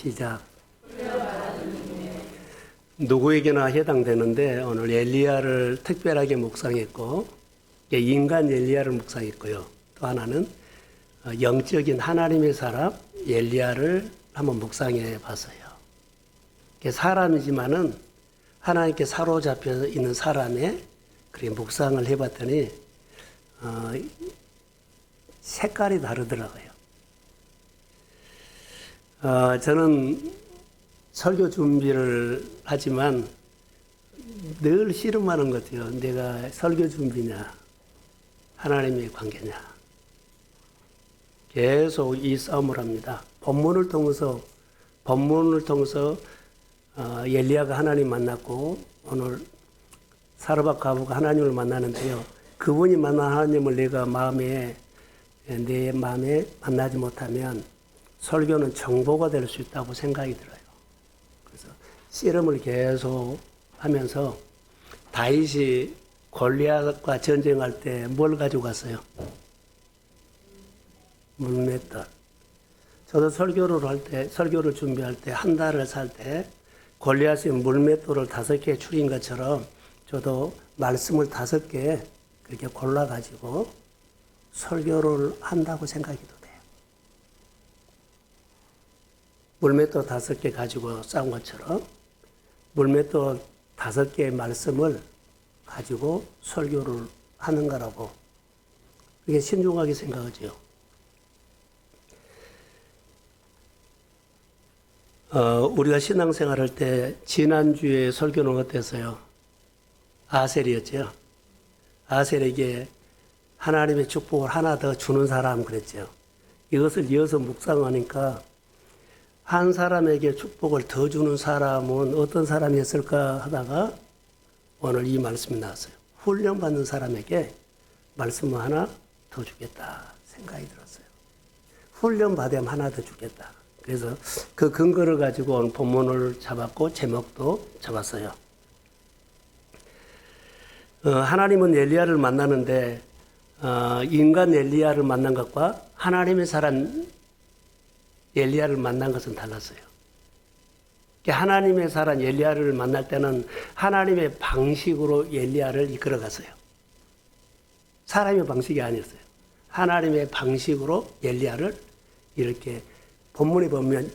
시작. 누구에게나 해당되는데 오늘 엘리야를 특별하게 묵상했고 인간 엘리야를 묵상했고요. 또 하나는 영적인 하나님의 사람 엘리야를 한번 묵상해 봤어요. 사람이지만은 하나님께 사로잡혀 있는 사람의 그렇게 묵상을 해봤더니 색깔이 다르더라고요. 저는 설교 준비를 하지만 늘 씨름하는 것 같아요. 내가 설교 준비냐, 하나님의 관계냐. 계속 이 싸움을 합니다. 본문을 통해서 엘리야가 하나님 만났고 오늘 사르밧 과부가 하나님을 만나는데요. 그분이 만난 하나님을 내 마음에 만나지 못하면 설교는 정보가 될 수 있다고 생각이 들어요. 그래서 씨름을 계속 하면서 다윗이 골리앗과 전쟁할 때 뭘 가지고 갔어요? 물맷돌. 저도 설교를 준비할 때 한 달을 살 때 골리앗이 물맷돌을 5개 추린 것처럼 저도 말씀을 5개 그렇게 골라가지고 설교를 한다고 생각이 돼요. 물맷돌 5개 가지고 싸운 것처럼 물맷돌 5개의 말씀을 가지고 설교를 하는 거라고 그게 신중하게 생각하죠. 우리가 신앙생활 할 때 지난주에 설교는 어땠어요? 아셀이었죠. 아셀에게 하나님의 축복을 하나 더 주는 사람 그랬죠. 이것을 이어서 묵상하니까 한 사람에게 축복을 더 주는 사람은 어떤 사람이었을까 하다가 오늘 이 말씀이 나왔어요. 훈련받는 사람에게 말씀을 하나 더 주겠다 생각이 들었어요. 훈련받으면 하나 더 주겠다. 그래서 그 근거를 가지고 오늘 본문을 잡았고 제목도 잡았어요. 하나님은 엘리야를 만나는데 인간 엘리야를 만난 것과 하나님의 사람 엘리야를 만난 것은 달랐어요. 하나님의 사람 엘리야를 만날 때는 하나님의 방식으로 엘리야를 이끌어갔어요. 사람의 방식이 아니었어요. 하나님의 방식으로 엘리야를 이렇게 본문에 보면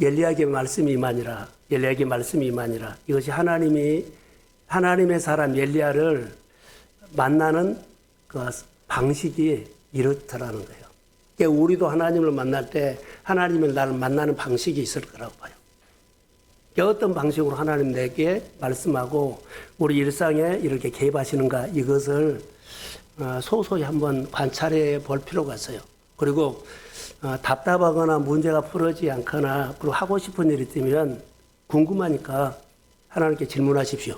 엘리야에게 말씀이 임하니라. 엘리야에게 말씀이 임하니라. 이것이 하나님의 사람 엘리야를 만나는 그 방식이 이렇더라는 거예요. 그러니까 우리도 하나님을 만날 때 하나님을 나를 만나는 방식이 있을 거라고 봐요. 어떤 방식으로 하나님 내게 말씀하고 우리 일상에 이렇게 개입하시는가 이것을 소소히 한번 관찰해 볼 필요가 있어요. 그리고 답답하거나 문제가 풀어지지 않거나 그리고 하고 싶은 일이 있으면 궁금하니까 하나님께 질문하십시오.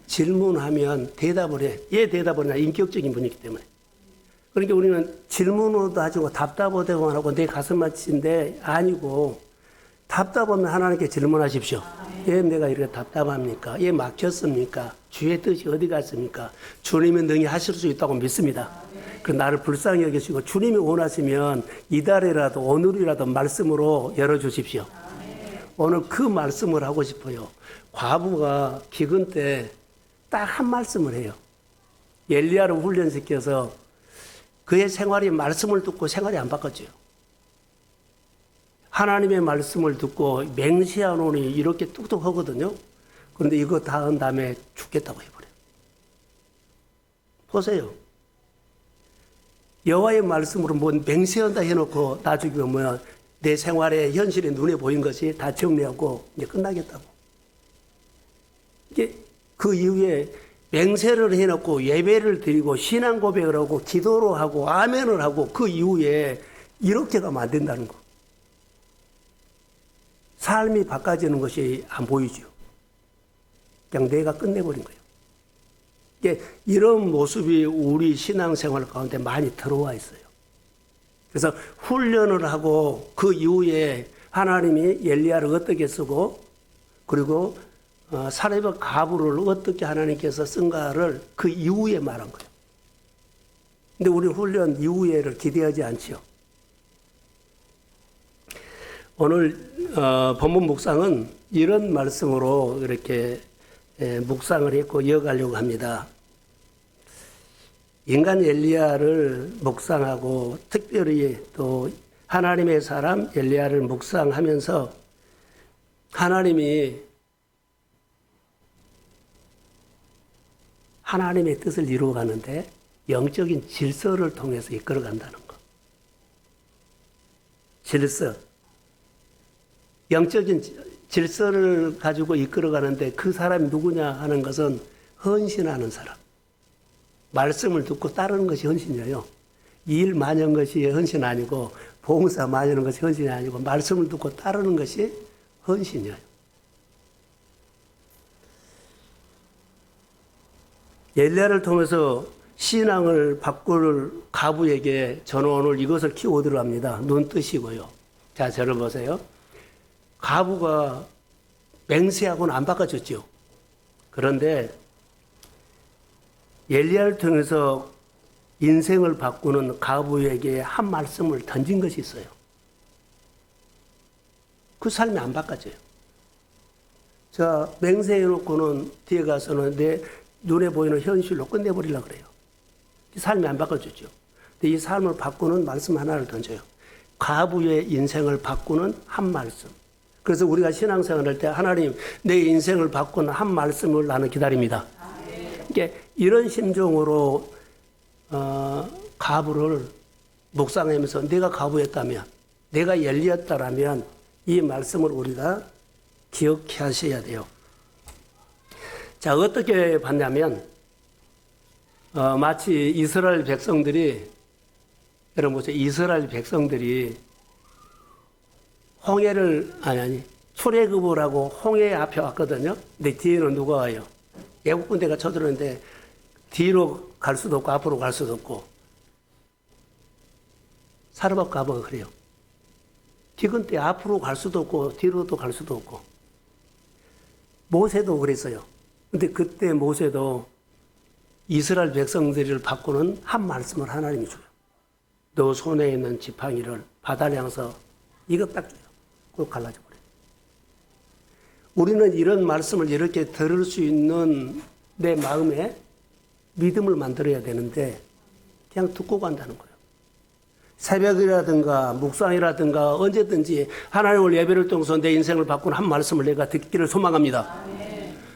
질문하면 대답을 해. 예, 대답을 해. 인격적인 분이기 때문에. 그러니까 우리는 질문으로도 하고 답답하다고 하고 내 가슴 아친데 아니고 답답하면 하나님께 질문하십시오. 예, 내가 이렇게 답답합니까? 예, 막혔습니까? 주의 뜻이 어디 갔습니까? 주님은 능히 하실 수 있다고 믿습니다. 그 나를 불쌍히 여기시고 주님이 원하시면 이달이라도 오늘이라도 말씀으로 열어주십시오. 오늘 그 말씀을 하고 싶어요. 과부가 기근 때 딱 한 말씀을 해요. 엘리야를 훈련시켜서 그의 생활이 말씀을 듣고 생활이 안 바뀌었죠. 하나님의 말씀을 듣고 맹세하노니 이렇게 뚝뚝 하거든요. 그런데 이거 다 한 다음에 죽겠다고 해버려요. 보세요. 여호와의 말씀으로 뭐 맹세한다 해놓고 나중에 보면 내 생활의 현실에 눈에 보인 것이 다 정리하고 이제 끝나겠다고. 이게 그 이후에 맹세를 해놓고 예배를 드리고 신앙 고백을 하고 기도를 하고 아멘을 하고 그 이후에 이렇게 가면 안 된다는 거. 삶이 바꿔지는 것이 안 보이죠. 그냥 내가 끝내버린 거예요. 이런 모습이 우리 신앙생활 가운데 많이 들어와 있어요. 그래서 훈련을 하고 그 이후에 하나님이 엘리야를 어떻게 쓰고 그리고 사렙의 가부를 어떻게 하나님께서 쓴가를 그 이후에 말한 거예요. 근데 우리 훈련 이후에를 기대하지 않지요. 오늘 본문 묵상은 이런 말씀으로 이렇게 묵상을 했고 이어가려고 합니다. 인간 엘리야를 묵상하고 특별히 또 하나님의 사람 엘리야를 묵상하면서 하나님이 하나님의 뜻을 이루어가는데 영적인 질서를 통해서 이끌어간다는 것. 질서. 영적인 질서를 가지고 이끌어가는데 그 사람이 누구냐 하는 것은 헌신하는 사람. 말씀을 듣고 따르는 것이 헌신이에요. 일 많이 한 것이 헌신 아니고 봉사 많이 하는 것이 헌신이 아니고 말씀을 듣고 따르는 것이 헌신이에요. 엘리야를 통해서 신앙을 바꿀 가부에게 저는 오늘 이것을 키워드로 합니다. 눈 뜨시고요. 자, 저를 보세요. 가부가 맹세하고는 안 바꿔줬죠. 그런데 엘리야를 통해서 인생을 바꾸는 가부에게 한 말씀을 던진 것이 있어요. 그 삶이 안 바꿔져요. 자, 맹세해놓고는 뒤에 가서는 내 눈에 보이는 현실로 끝내버리려고 그래요. 삶이 안 바꿔졌죠. 근데 이 삶을 바꾸는 말씀 하나를 던져요. 가부의 인생을 바꾸는 한 말씀. 그래서 우리가 신앙생활 할 때 하나님 내 인생을 바꾸는 한 말씀을 나는 기다립니다. 그러니까 이런 심정으로 가부를 묵상하면서 내가 가부였다면 내가 엘리야였다라면 이 말씀을 우리가 기억해 하셔야 돼요. 자, 어떻게 봤냐면 마치 이스라엘 백성들이 여러분 보세요. 이스라엘 백성들이 홍해를 출애굽을 하고 홍해 앞에 왔거든요. 근데 뒤에는 누가 와요? 애국 군대가 쳐들었는데 뒤로 갈 수도 없고 앞으로 갈 수도 없고 사르밧 가버가 그래요. 기근 때 앞으로 갈 수도 없고 뒤로도 갈 수도 없고 모세도 그랬어요. 근데 그때 모세도 이스라엘 백성들을 바꾸는 한 말씀을 하나님이 줘요. 너 손에 있는 지팡이를 바다를 향해서 이것 딱 줘요. 그거 갈라져 버려요. 우리는 이런 말씀을 이렇게 들을 수 있는 내 마음에 믿음을 만들어야 되는데 그냥 듣고 간다는 거예요. 새벽이라든가 묵상이라든가 언제든지 하나님을 예배를 통해서 내 인생을 바꾸는 한 말씀을 내가 듣기를 소망합니다.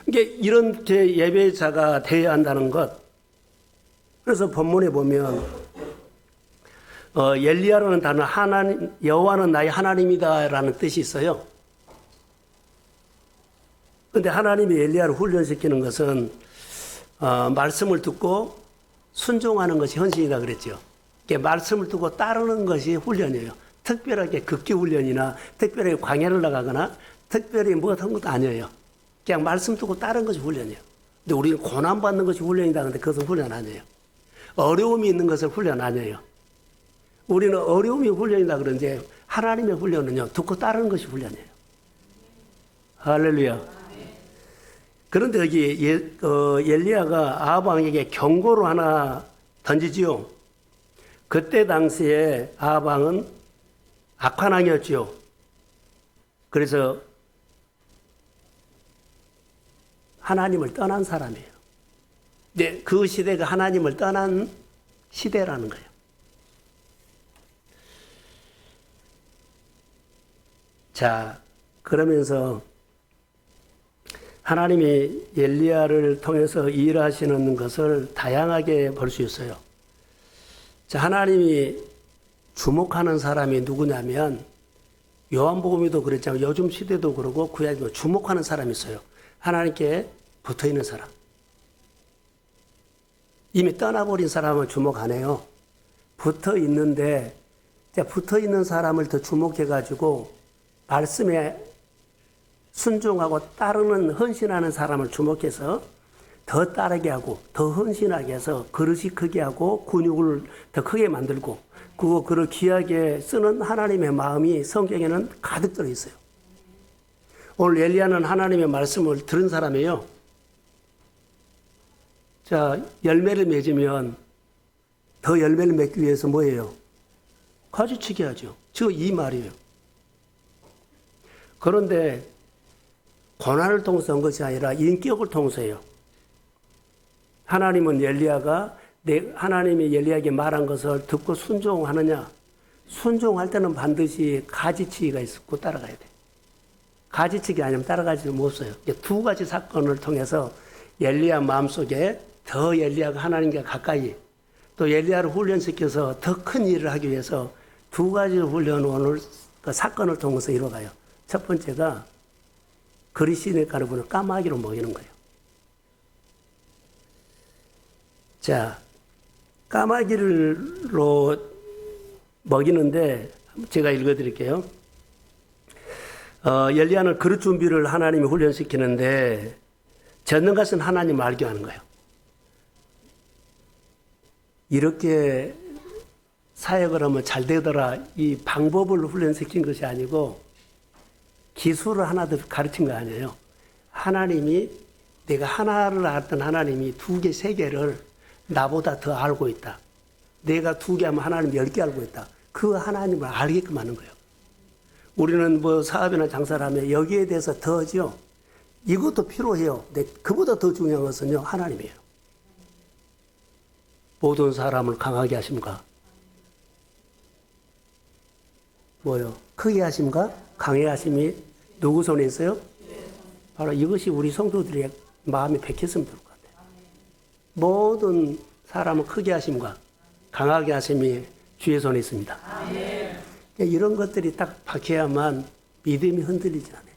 그러니까 이렇게 예배자가 되어야 한다는 것. 그래서 본문에 보면 엘리야라는 단어 하나님 여호와는 나의 하나님이다라는 뜻이 있어요. 그런데 하나님이 엘리야를 훈련시키는 것은 말씀을 듣고 순종하는 것이 헌신이다 그랬죠. 말씀을 듣고 따르는 것이 훈련이에요. 특별하게 극기 훈련이나 특별하게 광야를 나가거나 특별히 뭐 한 것도 아니에요. 그냥 말씀 듣고 따르는 것이 훈련이에요. 근데 우리는 고난받는 것이 훈련이다. 근데 그것은 훈련 아니에요. 어려움이 있는 것은 훈련 아니에요. 우리는 어려움이 훈련이다 그런데 하나님의 훈련은요. 듣고 따르는 것이 훈련이에요. 할렐루야. 그런데 여기 엘리야가 아합 왕에게 경고를 하나 던지지요. 그때 당시에 아합 왕은 악한 왕이었지요. 그래서 하나님을 떠난 사람이에요. 근데 그 시대가 하나님을 떠난 시대라는 거예요. 자, 그러면서 하나님이 엘리야를 통해서 일하시는 것을 다양하게 볼 수 있어요. 자, 하나님이 주목하는 사람이 누구냐면 요한복음에도 그랬지만 요즘 시대도 그러고 구약에도 주목하는 사람이 있어요. 하나님께 붙어있는 사람. 이미 떠나버린 사람은 주목 안 해요. 붙어있는데 붙어있는 사람을 더 주목해가지고 말씀에 순종하고 따르는 헌신하는 사람을 주목해서 더 따르게 하고 더 헌신하게 해서 그릇이 크게 하고 근육을 더 크게 만들고 그걸 귀하게 쓰는 하나님의 마음이 성경에는 가득 들어있어요. 오늘 엘리야는 하나님의 말씀을 들은 사람이에요. 자, 열매를 맺으면 더 열매를 맺기 위해서 뭐예요? 가지치기 하죠. 저 이 말이에요. 그런데 고난을 통해서 한 것이 아니라 인격을 통해서 해요. 하나님은 하나님이 엘리야에게 말한 것을 듣고 순종하느냐? 순종할 때는 반드시 가지치기가 있고 따라가야 돼. 가지치기 아니면 따라가지 못해요. 두 가지 사건을 통해서 엘리야 마음속에 더 엘리야가 하나님과 가까이 또 엘리야를 훈련시켜서 더 큰 일을 하기 위해서 두 가지 훈련을 그 사건을 통해서 이루어가요. 첫 번째가 그리시네가를 부는 까마귀로 먹이는 거예요. 자, 까마귀로 먹이는데 제가 읽어드릴게요. 엘리야는 그릇 준비를 하나님이 훈련시키는데 전능하신 하나님 알게 하는 거예요. 이렇게 사역을 하면 잘 되더라 이 방법을 훈련시킨 것이 아니고 기술을 하나 더 가르친 거 아니에요. 하나님이 내가 하나를 알던 하나님이 두 개, 세 개를 나보다 더 알고 있다. 내가 두 개 하면 하나님 10개 알고 있다. 그 하나님을 알게끔 하는 거예요. 우리는 뭐 사업이나 장사를 하면 여기에 대해서 더죠. 이것도 필요해요. 근데 그보다 더 중요한 것은요, 하나님이에요. 모든 사람을 강하게 하심과 뭐요? 크게 하심과 강해 하심이 누구 손에 있어요? 바로 이것이 우리 성도들의 마음에 백했으면 좋을 것 같아요. 모든 사람을 크게 하심과 강하게 하심이 주의 손에 있습니다. 이런 것들이 딱 박혀야만 믿음이 흔들리지 않아요.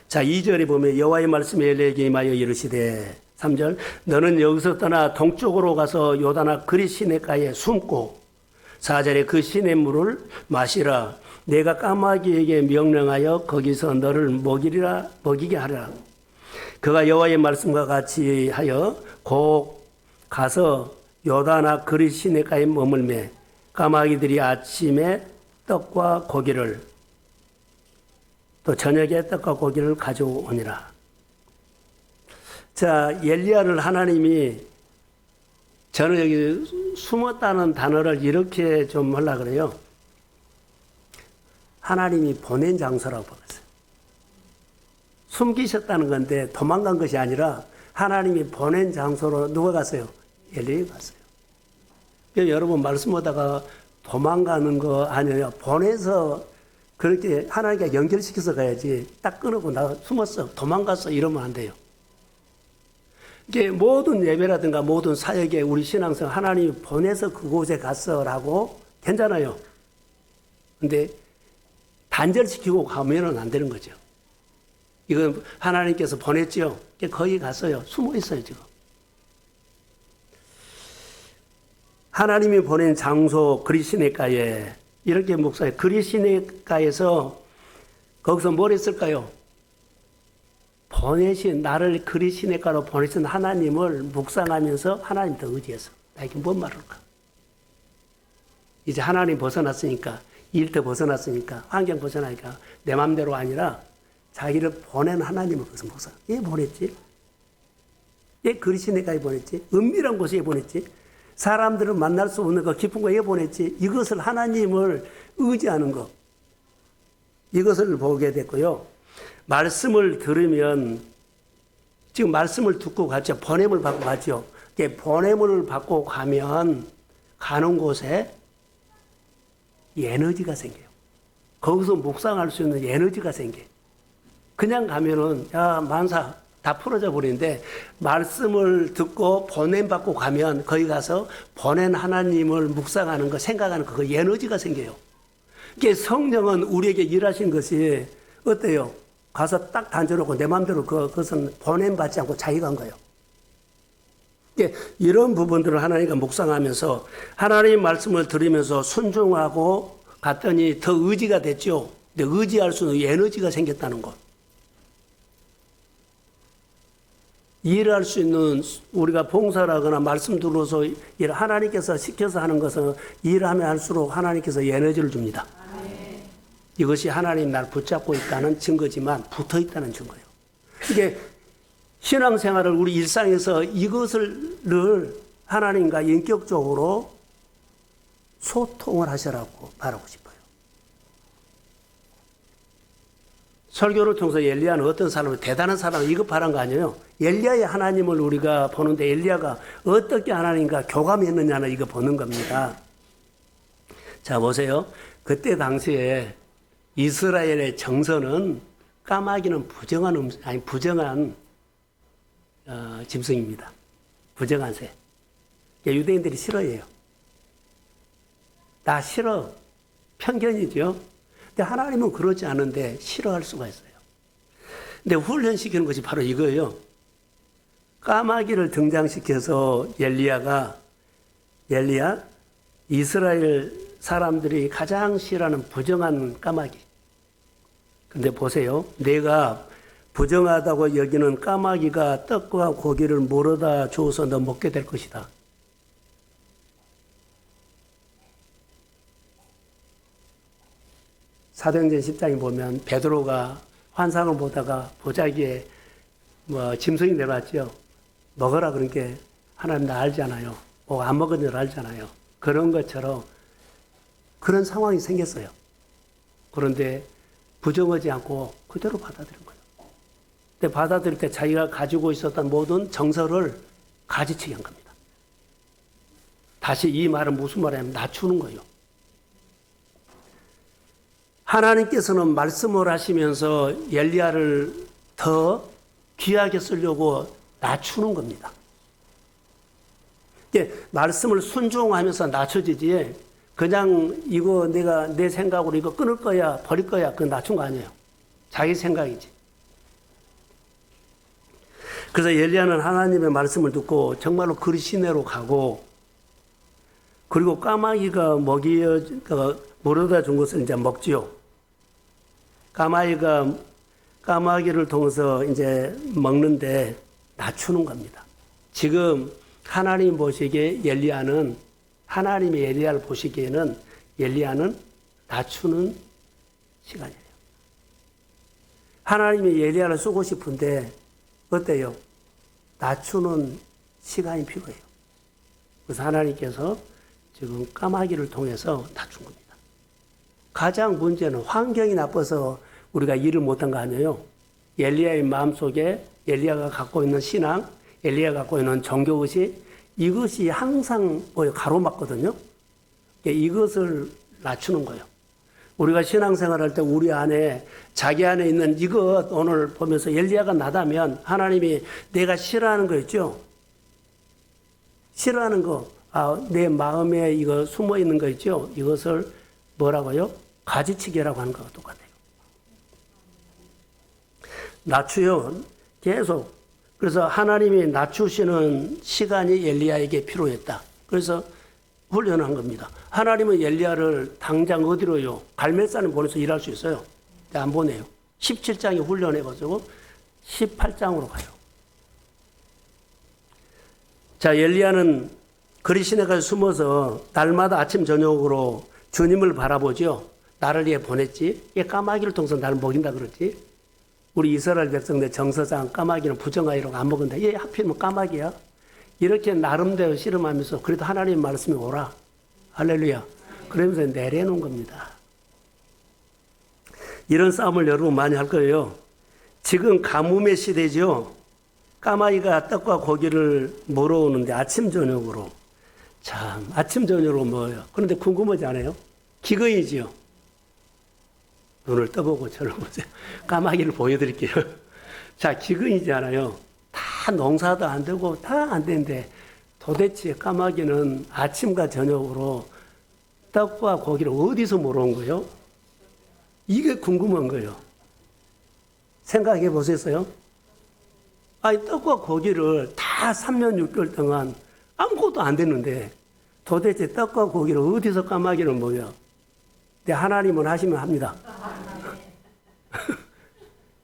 자, 2절에 보면 여호와의 말씀이 엘리야에게 임하여 이르시되 3절 너는 여기서 떠나 동쪽으로 가서 요단아 그리 시내가에 숨고 4절에 그 시냇물을 마시라. 내가 까마귀에게 명령하여 거기서 너를 먹이게 하라. 그가 여호와의 말씀과 같이 하여 곧 가서 요단아 그리 시내가에 머물매 까마귀들이 아침에 떡과 고기를 또 저녁에 떡과 고기를 가져오니라. 자, 엘리야를 하나님이 저는 여기 숨었다는 단어를 이렇게 좀 하려고 그래요. 하나님이 보낸 장소라고 보겠어요. 숨기셨다는 건데 도망간 것이 아니라 하나님이 보낸 장소로 누가 갔어요? 엘리야가 갔어요. 여러분 말씀하다가 도망가는 거 아니에요. 보내서 그렇게 하나님과 연결시켜서 가야지 딱 끊고 나 숨었어 도망갔어 이러면 안 돼요. 이게 모든 예배라든가 모든 사역에 우리 신앙성 하나님이 보내서 그곳에 갔어라고 괜찮아요. 근데 단절시키고 가면은 안 되는 거죠. 이건 하나님께서 보냈죠. 거기 갔어요. 숨어 있어요 지금. 하나님이 보낸 장소 그리시네가에 이렇게 목사님 그리시네가에서 거기서 뭘 했을까요? 나를 그리시네가로 보내신 하나님을 묵상하면서 하나님 더 의지해서 나에게 뭔 말할까? 이제 하나님 벗어났으니까 일터 벗어났으니까 환경 벗어나니까 내 마음대로 아니라 자기를 보낸 하나님을 거기서 묵상. 얘 보냈지? 얘 그리시네가에 보냈지? 은밀한 곳에 보냈지? 사람들은 만날 수 없는 그 깊은 곳에 보냈지? 이것을 하나님을 의지하는 것. 이것을 보게 됐고요. 말씀을 들으면 지금 말씀을 듣고 갔죠. 보냄을 받고 갔죠. 보냄을 받고 가면 가는 곳에 에너지가 생겨요. 거기서 묵상할 수 있는 에너지가 생겨요. 그냥 가면은 야 만사 다 풀어져 버리는데 말씀을 듣고 보냄 받고 가면 거기 가서 보낸 하나님을 묵상하는 거 생각하는 그 에너지가 생겨요. 이게 성령은 우리에게 일하신 것이 어때요? 가서 딱 던져놓고 내 마음대로 그것은 보냄 받지 않고 자기가 한 거예요. 이런 부분들을 하나님과 묵상하면서 하나님의 말씀을 들으면서 순종하고 갔더니 더 의지가 됐죠. 근데 의지할 수 있는 에너지가 생겼다는 것. 일할 수 있는 우리가 봉사를 하거나 말씀 들어서 하나님께서 시켜서 하는 것은 일하면 할수록 하나님께서 에너지를 줍니다. 이것이 하나님 날 붙잡고 있다는 증거지만 붙어 있다는 증거예요. 이게 신앙생활을 우리 일상에서 이것을 하나님과 인격적으로 소통을 하시라고 말하고 싶어요. 설교를 통해서 엘리야는 어떤 사람을 대단한 사람을 이거 바란 거 아니에요. 엘리야의 하나님을 우리가 보는데 엘리야가 어떻게 하나님과 교감했느냐는 이거 보는 겁니다. 자, 보세요. 그때 당시에 이스라엘의 정서는 까마귀는 부정한 짐승입니다. 부정한 새. 유대인들이 싫어해요. 나 싫어. 편견이죠. 근데 하나님은 그러지 않은데 싫어할 수가 있어요. 근데 훈련시키는 것이 바로 이거예요. 까마귀를 등장시켜서 엘리야, 이스라엘 사람들이 가장 싫어하는 부정한 까마귀. 근데 보세요. 내가 부정하다고 여기는 까마귀가 떡과 고기를 물어다 주어서 너 먹게 될 것이다. 사도행전 10장에 보면 베드로가 환상을 보다가 보자기에 짐승이 내려왔죠. 먹어라 그러니까 하나님 나 알잖아요. 안 먹은 줄 알잖아요. 그런 것처럼 그런 상황이 생겼어요. 그런데 부정하지 않고 그대로 받아들인 거예요. 근데 받아들일 때 자기가 가지고 있었던 모든 정서를 가지치기 한 겁니다. 다시 이 말은 무슨 말이냐면 낮추는 거예요. 하나님께서는 말씀을 하시면서 엘리야를 더 귀하게 쓰려고 낮추는 겁니다. 말씀을 순종하면서 낮춰지지 그냥 이거 내가 내 생각으로 이거 끊을 거야 버릴 거야 그건 낮춘 거 아니에요. 자기 생각이지. 그래서 엘리야는 하나님의 말씀을 듣고 정말로 그리시내로 가고 그리고 까마귀가 물어다 준 것을 이제 먹지요. 까마귀를 통해서 이제 먹는데 낮추는 겁니다. 지금 하나님 보시기에 하나님의 엘리야를 보시기에는 엘리야는 낮추는 시간이에요. 하나님의 엘리야를 쓰고 싶은데 어때요? 낮추는 시간이 필요해요. 그래서 하나님께서 지금 까마귀를 통해서 낮춘 겁니다. 가장 문제는 환경이 나빠서 우리가 일을 못한 거 아니에요. 엘리야의 마음속에 엘리야가 갖고 있는 신앙, 엘리야가 갖고 있는 종교의식, 이것이 항상 가로막거든요. 이것을 낮추는 거예요. 우리가 신앙생활할 때 우리 안에 자기 안에 있는 이것 오늘 보면서 엘리야가 나다면 하나님이 내가 싫어하는 거 있죠. 싫어하는 거, 내 마음에 이거 숨어 있는 거 있죠. 이것을 뭐라고요? 가지치기라고 하는 것과 똑같아요. 낮추요. 계속. 그래서 하나님이 낮추시는 시간이 엘리야에게 필요했다. 그래서 훈련한 겁니다. 하나님은 엘리야를 당장 어디로요? 갈멜산에 보내서 일할 수 있어요. 근데 안 보내요. 17장에 훈련해가지고 18장으로 가요. 자, 엘리야는 그리시네가에 숨어서 날마다 아침 저녁으로 주님을 바라보죠. 나를 위해 보냈지. 얘 까마귀를 통해서 나를 먹인다 그랬지. 우리 이스라엘 백성들 정서상 까마귀는 부정하이라고 안 먹은다. 얘 하필이면 까마귀야. 이렇게 나름대로 씨름하면서 그래도 하나님 말씀이 오라. 할렐루야. 그러면서 내려놓은 겁니다. 이런 싸움을 여러분 많이 할 거예요. 지금 가뭄의 시대죠. 까마귀가 떡과 고기를 물어오는데 아침 저녁으로. 참 아침 저녁으로 뭐예요. 그런데 궁금하지 않아요? 기근이지요. 눈을 떠보고 저를 보세요. 까마귀를 보여드릴게요. 자, 기근이지 않아요. 다 농사도 안 되고 다 안 되는데 도대체 까마귀는 아침과 저녁으로 떡과 고기를 어디서 물어온 거예요? 이게 궁금한 거예요. 생각해 보셨어요? 아니, 떡과 고기를 다 3년 6개월 동안 아무것도 안 됐는데 도대체 떡과 고기를 어디서 까마귀를 먹여? 근데 하나님은 하시면 합니다.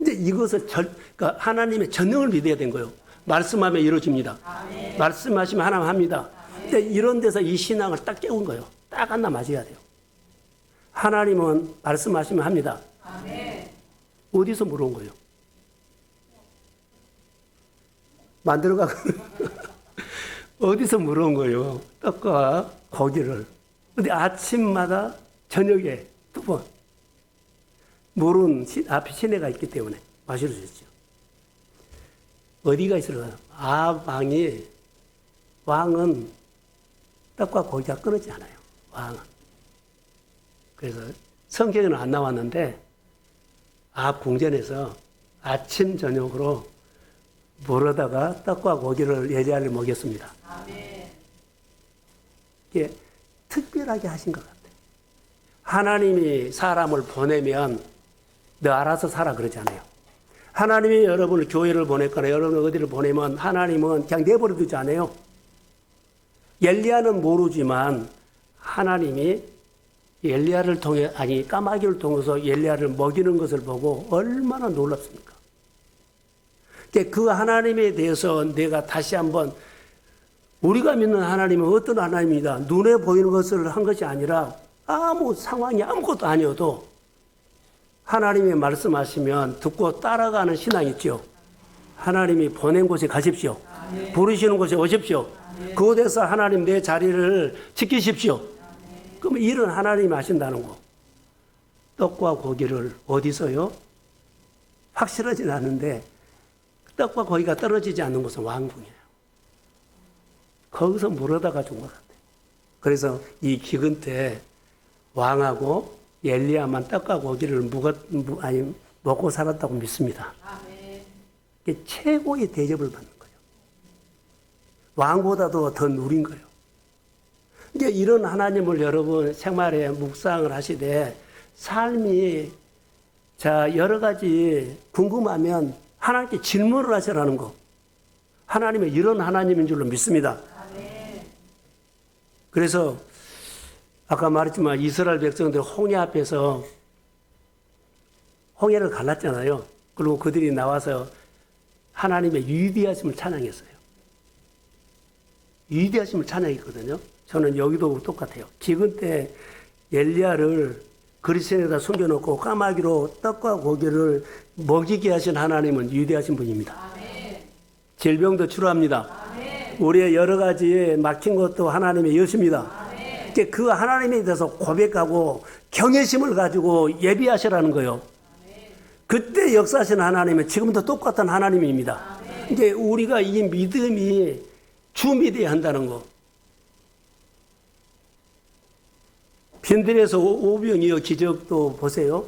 이제 이것을 그러니까 하나님의 전능을 믿어야 된 거예요. 말씀하면 이루어집니다. 아멘. 말씀하시면 하나님 합니다. 근데 이런 데서 이 신앙을 딱 깨운 거예요. 딱 하나 맞아야 돼요. 하나님은 말씀하시면 합니다. 아멘. 어디서 물어온 거예요? 만들어가고 어디서 물어온 거예요? 떡과 고기를. 근데 아침마다 저녁에 2번. 물은 앞에 시내가 있기 때문에 마실 수 있죠. 어디가 있을까요? 왕은 떡과 고기가 끊어지지 않아요. 왕은. 그래서 성경에는 안 나왔는데 궁전에서 아침 저녁으로 물에다가 떡과 고기를 엘리야를 먹였습니다. 아멘. 이게 특별하게 하신 것 같아요. 하나님이 사람을 보내면 너 알아서 살아 그러지 않아요. 하나님이 여러분을 교회를 보냈거나 여러분을 어디를 보내면 하나님은 그냥 내버려 두지 않아요. 엘리야는 모르지만 하나님이 엘리야를 통해 까마귀를 통해서 엘리야를 먹이는 것을 보고 얼마나 놀랍습니까? 그 하나님에 대해서 내가 다시 한번 우리가 믿는 하나님은 어떤 하나님이다. 눈에 보이는 것을 한 것이 아니라 아무 상황이 아무것도 아니어도 하나님이 말씀하시면 듣고 따라가는 신앙이 있죠. 하나님이 보낸 곳에 가십시오. 아멘. 부르시는 곳에 오십시오. 아멘. 그곳에서 하나님 내 자리를 지키십시오. 그럼 일은 하나님이 하신다는 거. 떡과 고기를 어디서요? 확실하진 않은데 떡과 고기가 떨어지지 않는 곳은 왕궁이에요. 거기서 물어다가 준 것 같아요. 그래서 이 기근 때 왕하고 엘리야만 떡과 고기를 먹고 살았다고 믿습니다. 아멘. 이게 최고의 대접을 받는 거예요. 왕보다도 더 누린 거예요. 이제 이런 하나님을 여러분 생활에 묵상을 하시되 삶이 여러 가지 궁금하면 하나님께 질문을 하시라는 거. 하나님은 이런 하나님인 줄로 믿습니다. 아멘. 그래서 아까 말했지만 이스라엘 백성들 홍해 앞에서 홍해를 갈랐잖아요. 그리고 그들이 나와서 하나님의 위대하심을 찬양했어요. 위대하심을 찬양했거든요. 저는 여기도 똑같아요. 기근 때 엘리야를 그리스도에다 숨겨놓고 까마귀로 떡과 고기를 먹이게 하신 하나님은 위대하신 분입니다. 아멘. 질병도 치료합니다. 아멘. 우리의 여러 가지 막힌 것도 하나님의 여십니다. 아멘. 그 하나님에 대해서 고백하고 경외심을 가지고 예비하시라는 거예요. 아멘. 그때 역사하신 하나님은 지금도 똑같은 하나님입니다. 아멘. 이제 우리가 이 믿음이 주믿어야 한다는 거. 빈들에서 오병이어 기적도 보세요.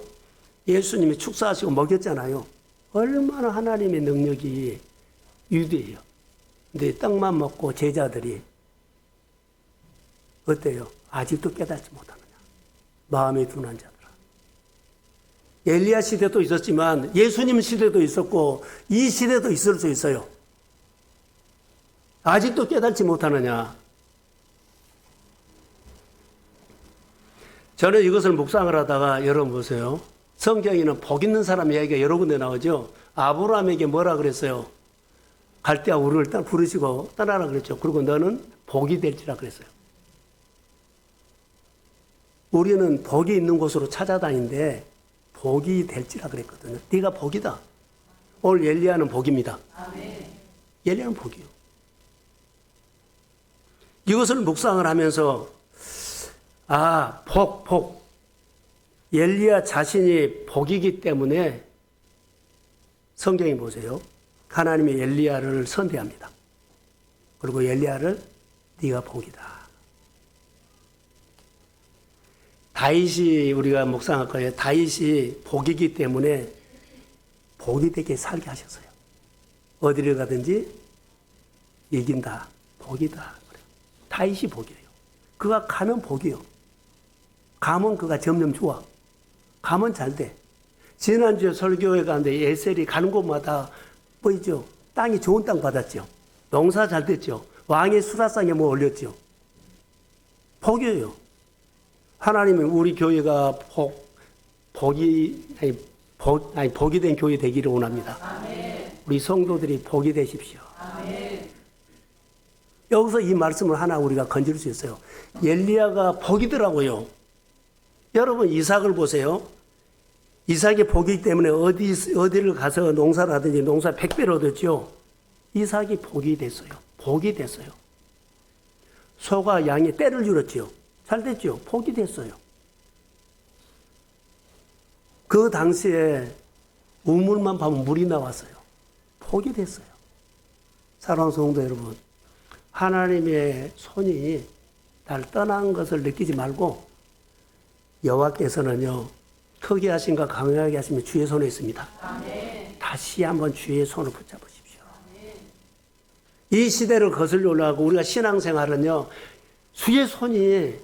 예수님이 축사하시고 먹였잖아요. 얼마나 하나님의 능력이 위대해요. 근데 떡만 먹고 제자들이 어때요? 아직도 깨닫지 못하느냐. 마음에 둔한 자들아. 엘리야 시대도 있었지만 예수님 시대도 있었고 이 시대도 있을 수 있어요. 아직도 깨닫지 못하느냐. 저는 이것을 묵상을 하다가 여러분 보세요. 성경에는 복 있는 사람 이야기가 여러 군데 나오죠. 아브라함에게 뭐라 그랬어요? 갈대아 우르를 부르시고 떠나라 그랬죠. 그리고 너는 복이 될지라 그랬어요. 우리는 복이 있는 곳으로 찾아다니는데 복이 될지라 그랬거든요. 네가 복이다. 오늘 엘리야는 복입니다. 아멘. 엘리야는 복이요. 이것을 묵상을 하면서 복. 엘리야 자신이 복이기 때문에 성경에 보세요. 하나님이 엘리야를 선대합니다. 그리고 엘리야를 네가 복이다. 다윗이 우리가 묵상할 거예요. 다윗이 복이기 때문에 복이 되게 살게 하셨어요. 어디를 가든지 이긴다. 복이다. 다윗이 복이에요. 그가 가면 복이요. 가면 그가 점점 좋아. 가면 잘 돼. 지난주에 설교회 가는데 에셀이 가는 곳마다 보이죠? 땅이 좋은 땅 받았죠. 농사 잘 됐죠. 왕의 수라상에 올렸죠. 복이에요. 하나님은 우리 교회가 복이 된 교회 되기를 원합니다. 아멘. 우리 성도들이 복이 되십시오. 아멘. 여기서 이 말씀을 하나 우리가 건질 수 있어요. 엘리야가 복이더라고요. 여러분 이삭을 보세요. 이삭이 복이기 때문에 어디를 가서 농사를 하든지 농사 100배를 얻었죠. 이삭이 복이 됐어요. 복이 됐어요. 소가 양이 떼를 줄였죠. 잘 됐죠. 복이 됐어요. 그 당시에 우물만 파면 물이 나왔어요. 포기됐어요. 사랑하는 성도 여러분, 하나님의 손이 날 떠난 것을 느끼지 말고 여호와께서는요, 크게 하신가 강하게 하시면 주의 손에 있습니다. 다시 한번 주의 손을 붙잡으십시오. 이 시대를 거슬려 올라가고 우리가 신앙생활은요, 주의 손이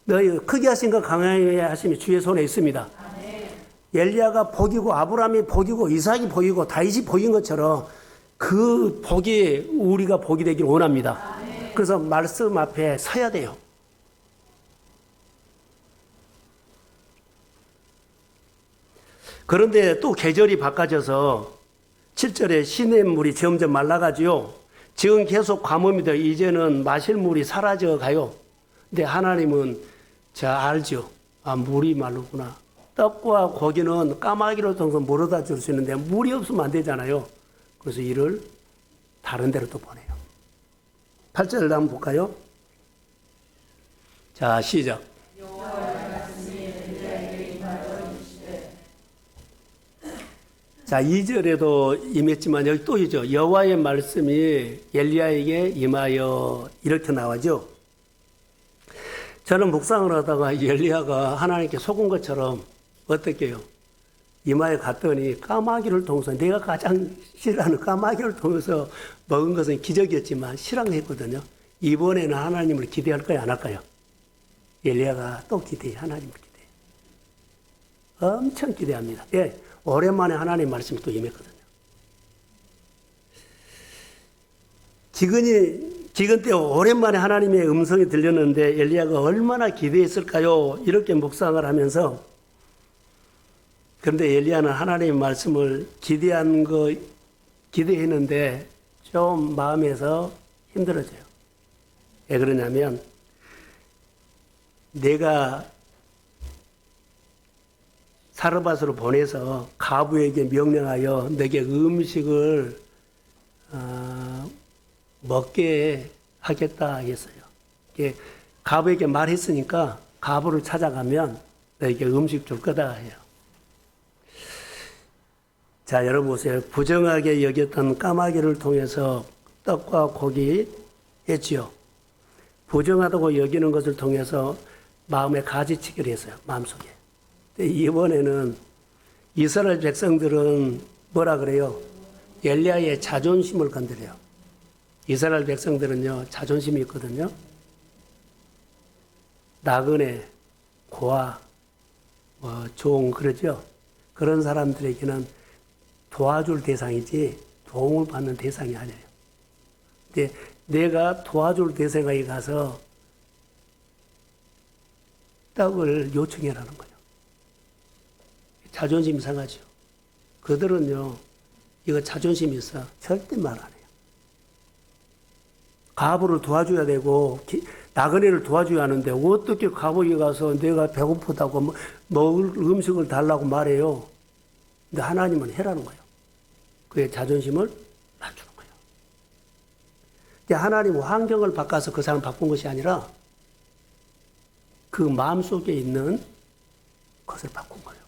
너희 크게 하신가 강하게 하시면 주의 손에 있습니다. 엘리야가 복이고 아브라함이 복이고 이삭이 복이고 다윗이 복인 것처럼 그 복이 우리가 복이 되길 원합니다. 그래서 말씀 앞에 서야 돼요. 그런데 또 계절이 바꿔져서 7절에 시냇물이 점점 말라가지요. 지금 계속 가뭄이 돼 이제는 마실 물이 사라져 가요. 근데 하나님은 알죠. 아, 물이 마르구나. 떡과 고기는 까마귀로 통해서 물어다 줄 수 있는데 물이 없으면 안 되잖아요. 그래서 이를 다른 데로 또 보내요. 8절을 한번 볼까요? 자, 시작. 자, 2절에도 임했지만 여기 또 있죠. 여호와의 말씀이 엘리야에게 임하여 이렇게 나와죠. 저는 묵상을 하다가 엘리야가 하나님께 속은 것처럼 어떻게 해요? 이마에 갔더니 까마귀를 통해서 내가 가장 싫어하는 까마귀를 통해서 먹은 것은 기적이었지만 실황했거든요. 이번에는 하나님을 기대할까요? 안 할까요? 엘리야가 또 기대해. 하나님을 기대해. 엄청 기대합니다. 예, 오랜만에 하나님 말씀이 또 임했거든요. 지금 때 오랜만에 하나님의 음성이 들렸는데 엘리야가 얼마나 기대했을까요? 이렇게 묵상을 하면서 그런데 엘리야는 하나님의 말씀을 기대했는데 좀 마음에서 힘들어져요. 왜 그러냐면 내가 사르밧으로 보내서 가부에게 명령하여 내게 음식을 먹게 하겠다 하겠어요. 가부에게 말했으니까 가부를 찾아가면 너에게 음식 줄 거다 해요. 자, 여러분 보세요. 부정하게 여겼던 까마귀를 통해서 떡과 고기 했지요. 부정하다고 여기는 것을 통해서 마음에 가지치기를 했어요. 마음속에. 근데 이번에는 이스라엘 백성들은 뭐라 그래요? 엘리야의 자존심을 건드려요. 이스라엘 백성들은요, 자존심이 있거든요. 나그네, 고아, 종, 그러죠? 그런 사람들에게는 도와줄 대상이지 도움을 받는 대상이 아니에요. 근데 내가 도와줄 대상에 가서 떡을 요청해라는 거예요. 자존심 상하죠. 그들은요, 이거 자존심이 있어. 절대 말 안 해요. 가부를 도와줘야 되고, 나그네를 도와줘야 하는데, 어떻게 가부에 가서 내가 배고프다고 먹을 음식을 달라고 말해요. 근데 하나님은 해라는 거예요. 그의 자존심을 낮추는 거예요. 근데 하나님은 환경을 바꿔서 그 사람을 바꾼 것이 아니라 그 마음속에 있는 것을 바꾼 거예요.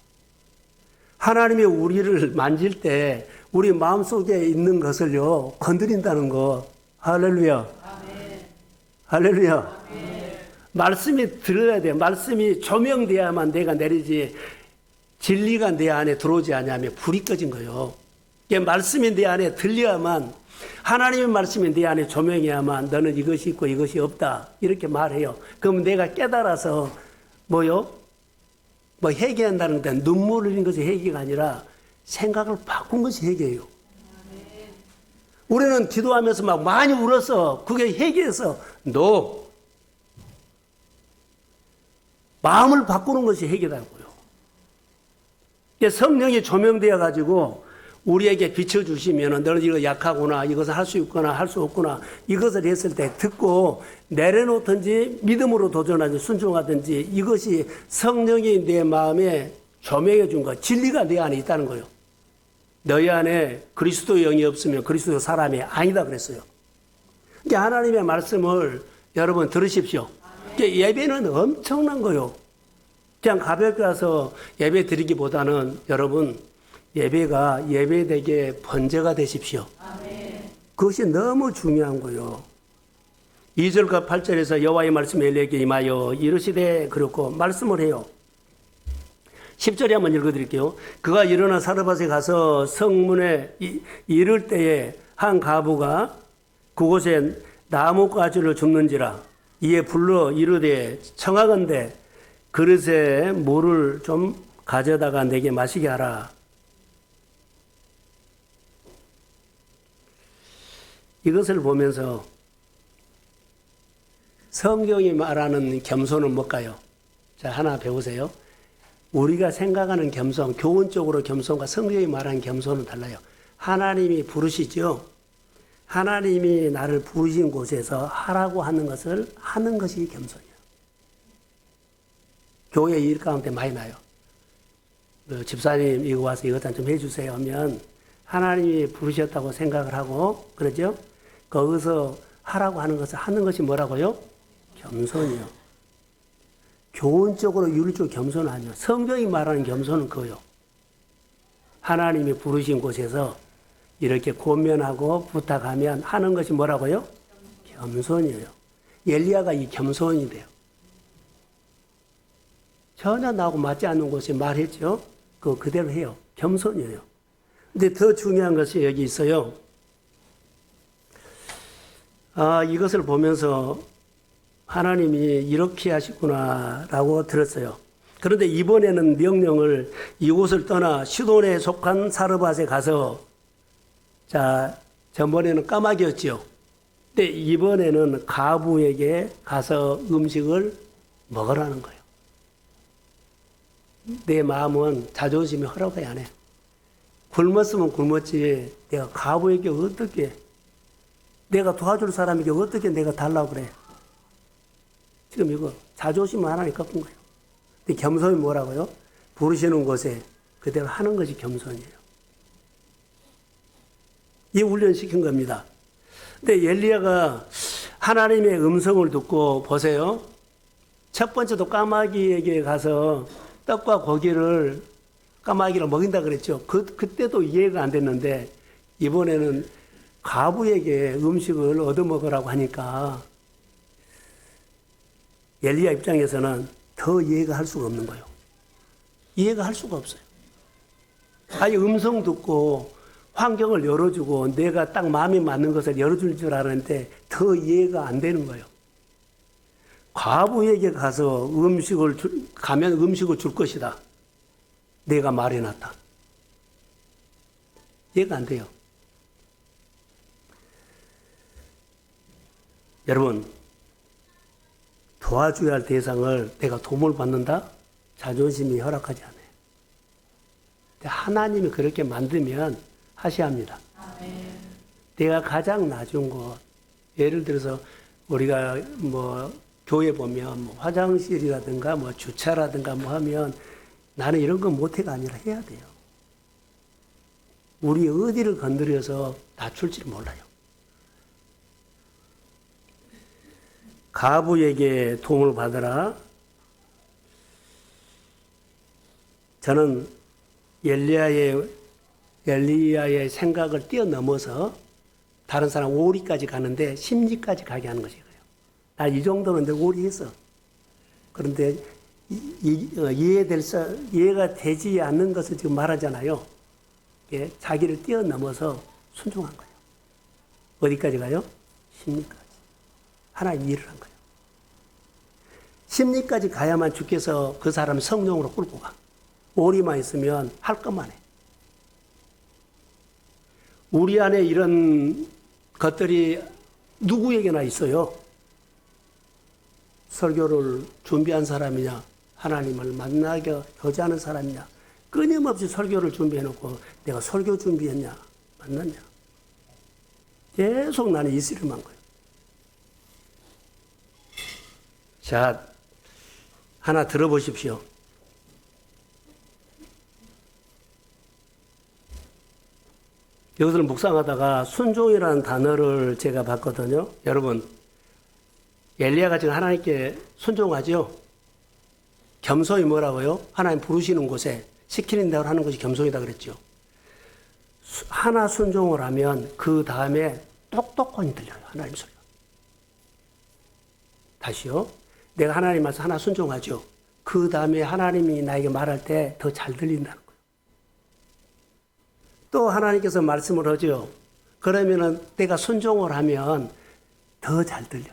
하나님이 우리를 만질 때 우리 마음속에 있는 것을요, 건드린다는 거. 할렐루야. 아멘. 할렐루야. 아멘. 말씀이 들어야 돼요. 말씀이 조명돼야만 내가 내리지. 진리가 내 안에 들어오지 않으면 불이 꺼진 거예요. 말씀이 내 안에 들려야만, 하나님의 말씀이 내 안에 조명해야만 너는 이것이 있고 이것이 없다 이렇게 말해요. 그럼 내가 깨달아서 회개한다는 데 눈물 흘린 것이 회개가 아니라 생각을 바꾼 것이 회개예요. 우리는 기도하면서 막 많이 울어서 그게 회개해서 마음을 바꾸는 것이 회개라고요. 성령이 조명되어 가지고 우리에게 비춰주시면 너는 이거 약하구나, 이것을 할 수 있거나 할 수 없구나, 이것을 했을 때 듣고 내려놓든지 믿음으로 도전하든지 순종하든지, 이것이 성령이 내 마음에 조명해 준 것, 진리가 내 안에 있다는 거예요. 너희 안에 그리스도의 영이 없으면 그리스도의 사람이 아니다 그랬어요. 그러니까 하나님의 말씀을 여러분 들으십시오. 그러니까 예배는 엄청난 거예요. 그냥 가볍게 와서 예배 드리기보다는 여러분 예배가 예배되게 번제가 되십시오. 아멘. 그것이 너무 중요한 거요. 2절과 8절에서 여호와의 말씀이 엘리야에게 임하여 이르시되 그렇고 말씀을 해요. 10절에 한번 읽어드릴게요. 그가 일어나 사르밧에 가서 성문에 이를 때에 한 과부가 그곳에 나뭇가지를 줍는지라 이에 불러 이르되 청하건대 그릇에 물을 좀 가져다가 내게 마시게 하라. 이것을 보면서 성경이 말하는 겸손은 뭘까요? 자, 하나 배우세요. 우리가 생각하는 겸손, 교훈적으로 겸손과 성경이 말하는 겸손은 달라요. 하나님이 부르시죠. 하나님이 나를 부르신 곳에서 하라고 하는 것을 하는 것이 겸손이에요. 교회 일 가운데 많이 나요. 집사님 이거 와서 이것 좀 해주세요 하면 하나님이 부르셨다고 생각을 하고 그러죠. 거기서 하라고 하는 것을 하는 것이 뭐라고요? 겸손이요. 교훈적으로 윤리적 겸손은 아니요. 성경이 말하는 겸손은 그거요. 하나님이 부르신 곳에서 이렇게 권면하고 부탁하면 하는 것이 뭐라고요? 겸손이에요. 엘리야가 이 겸손이 돼요. 전혀 나하고 맞지 않는 곳에 말했죠. 그거 그대로 해요. 겸손이에요. 근데 더 중요한 것이 여기 있어요. 이것을 보면서 하나님이 이렇게 하시구나라고 들었어요. 그런데 이번에는 명령을 이곳을 떠나 시돈에 속한 사르밧에 가서 자, 전번에는 까마귀였죠. 근데 이번에는 가부에게 가서 음식을 먹으라는 거예요. 내 마음은 자존심이 허락이 안 해. 굶었으면 굶었지 내가 가부에게 어떻게 내가 도와줄 사람에게 어떻게 내가 달라고 그래. 지금 이거 자존심 하나님 꺾은 거예요. 근데 겸손이 뭐라고요? 부르시는 곳에 그대로 하는 것이 겸손이에요. 이 훈련시킨 겁니다. 근데 엘리야가 하나님의 음성을 듣고 보세요. 첫 번째도 까마귀에게 가서 떡과 고기를 까마귀를 먹인다 그랬죠. 그때도 이해가 안 됐는데 이번에는 과부에게 음식을 얻어먹으라고 하니까 엘리야 입장에서는 더 이해가 할 수가 없는 거예요. 이해가 할 수가 없어요. 아니 음성 듣고 환경을 열어주고 내가 딱 마음에 맞는 것을 열어줄 줄 알았는데 더 이해가 안 되는 거예요. 과부에게 가서 가면 음식을 줄 것이다. 내가 말해놨다. 이해가 안 돼요. 여러분, 도와줘야 할 대상을 내가 도움을 받는다? 자존심이 허락하지 않아요. 근데 하나님이 그렇게 만들면 하셔야 합니다. 아멘. 내가 가장 낮은 곳, 예를 들어서 우리가 교회 보면 화장실이라든가 주차라든가 하면 나는 이런 거 못해가 아니라 해야 돼요. 우리 어디를 건드려서 다툴지 몰라요. 가부에게 도움을 받으라. 저는 엘리야의 생각을 뛰어넘어서 다른 사람 오리까지 가는데 심리까지 가게 하는 것이에요. 나 이 정도는 내가 오리했어. 그런데 이해가 되지 않는 것을 지금 말하잖아요. 자기를 뛰어넘어서 순종한 거예요. 어디까지 가요? 심리까지. 하나님 일을 한 거예요. 심리까지 가야만 주께서 그 사람 성령으로 끌고 가. 오리만 있으면 할 것만 해. 우리 안에 이런 것들이 누구에게나 있어요. 설교를 준비한 사람이냐, 하나님을 만나게 교제하는 사람이냐, 끊임없이 설교를 준비해놓고 내가 설교 준비했냐, 만났냐. 계속 나는 이스름한 거예요. 자, 하나 들어보십시오. 이것을 묵상하다가 순종이라는 단어를 제가 봤거든요. 여러분, 엘리야가 지금 하나님께 순종하죠? 겸손이 뭐라고요? 하나님 부르시는 곳에 시키는 대로 하는 것이 겸손이다 그랬죠. 하나 순종을 하면 그 다음에 똑똑하니 들려요. 하나님 소리가. 다시요. 내가 하나님 말씀 하나 순종하죠. 그 다음에 하나님이 나에게 말할 때 더 잘 들린다는 거예요. 또 하나님께서 말씀을 하죠. 그러면은 내가 순종을 하면 더 잘 들려.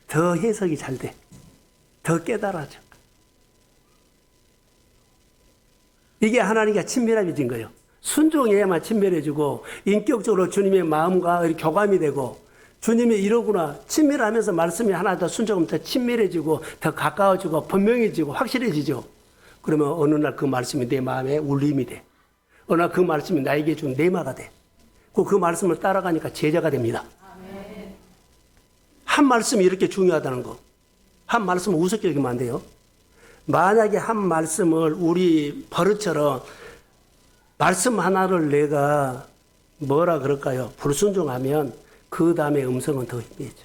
더 해석이 잘 돼. 더 깨달아져. 이게 하나님과 친밀해진 거예요. 순종해야만 친밀해지고 인격적으로 주님의 마음과 교감이 되고 주님이 이러구나 친밀하면서 말씀이 하나 더 순종하면 더 친밀해지고 더 가까워지고 분명해지고 확실해지죠. 그러면 어느 날 그 말씀이 내 마음에 울림이 돼. 어느 날 그 말씀이 나에게 준 내마가 돼. 그 말씀을 따라가니까 제자가 됩니다. 한 말씀이 이렇게 중요하다는 거. 한 말씀을 우습게 여기면 안 돼요. 만약에 한 말씀을 우리 버릇처럼 말씀 하나를 내가 뭐라 그럴까요? 불순종하면 그 다음에 음성은 더 희미해져.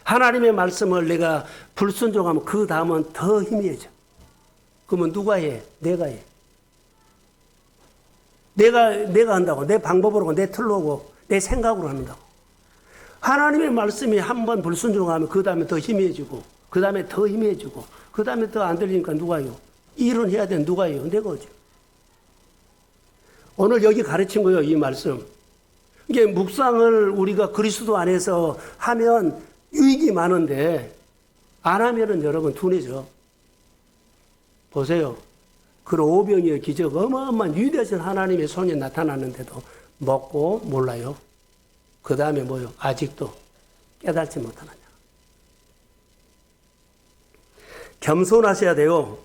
하나님의 말씀을 내가 불순종하면 그 다음은 더 희미해져. 그러면 누가 해? 내가 해. 내가 한다고. 내 방법으로 하고 내 틀로 하고 내 생각으로 한다고. 하나님의 말씀이 한 번 불순종하면 그 다음에 더 희미해지고 그 다음에 더 희미해지고 그 다음에 더 안 들리니까 누가 해요? 일은 해야 되는 누가 해요? 내가 하죠. 오늘 여기 가르친 거예요. 이 말씀. 이게 묵상을 우리가 그리스도 안에서 하면 유익이 많은데 안 하면은 여러분 둔해져. 보세요. 그 오병이의 기적 어마어마한 위대하신 하나님의 손이 나타났는데도 먹고 몰라요. 그 다음에 뭐요? 아직도 깨닫지 못하느냐. 겸손하셔야 돼요.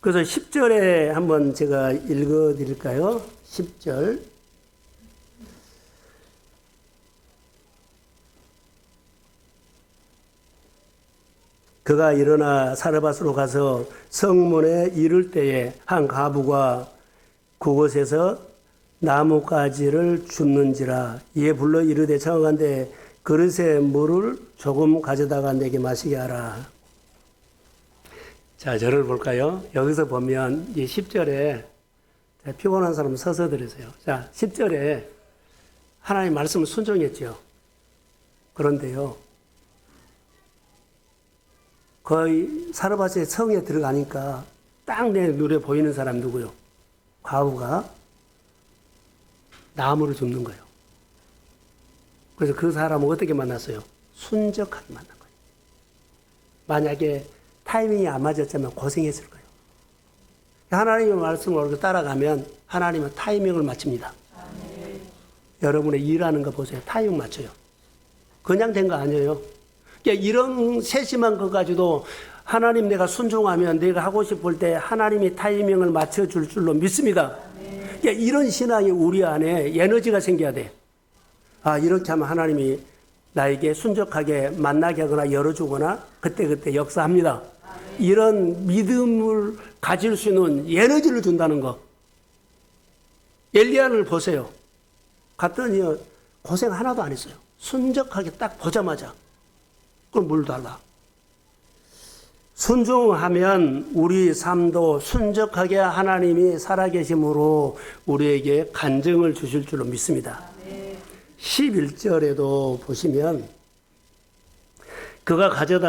그래서 10절에 한번 제가 읽어 드릴까요? 10절. 그가 일어나 사르밧으로 가서 성문에 이를 때에 한 과부가 그곳에서 나뭇가지를 줍는지라. 이에 불러 이르되 청하건대 그릇에 물을 조금 가져다가 내게 마시게 하라. 자, 저를 볼까요? 여기서 보면 이 10절에 피곤한 사람은 서서 들으세요. 자, 10절에 하나님 말씀을 순종했죠. 그런데요, 거의 사르밧의 성에 들어가니까 딱 내 눈에 보이는 사람 누구요? 과부가 나무를 줍는 거예요. 그래서 그 사람은 어떻게 만났어요? 순적하게 만난 거예요. 만약에 타이밍이 안 맞았자면 고생했을 거예요. 하나님의 말씀을 따라가면 하나님은 타이밍을 맞춥니다. 여러분의 일하는 거 보세요. 타이밍 맞춰요. 그냥 된 거 아니에요. 그러니까 이런 세심한 것 가지고도 하나님 내가 순종하면 내가 하고 싶을 때 하나님이 타이밍을 맞춰줄 줄로 믿습니다. 그러니까 이런 신앙이 우리 안에 에너지가 생겨야 돼. 아, 이렇게 하면 하나님이 나에게 순적하게 만나게 하거나 열어주거나 그때그때 역사합니다. 이런 믿음을 가질 수 있는 에너지를 준다는 거. 엘리야를 보세요. 갔더니 고생 하나도 안 했어요. 순적하게 딱 보자마자 그럼 물 달라. 순종하면 우리 삶도 순적하게 하나님이 살아계심으로 우리에게 간증을 주실 줄로 믿습니다. 11절에도 보시면 그가 가지러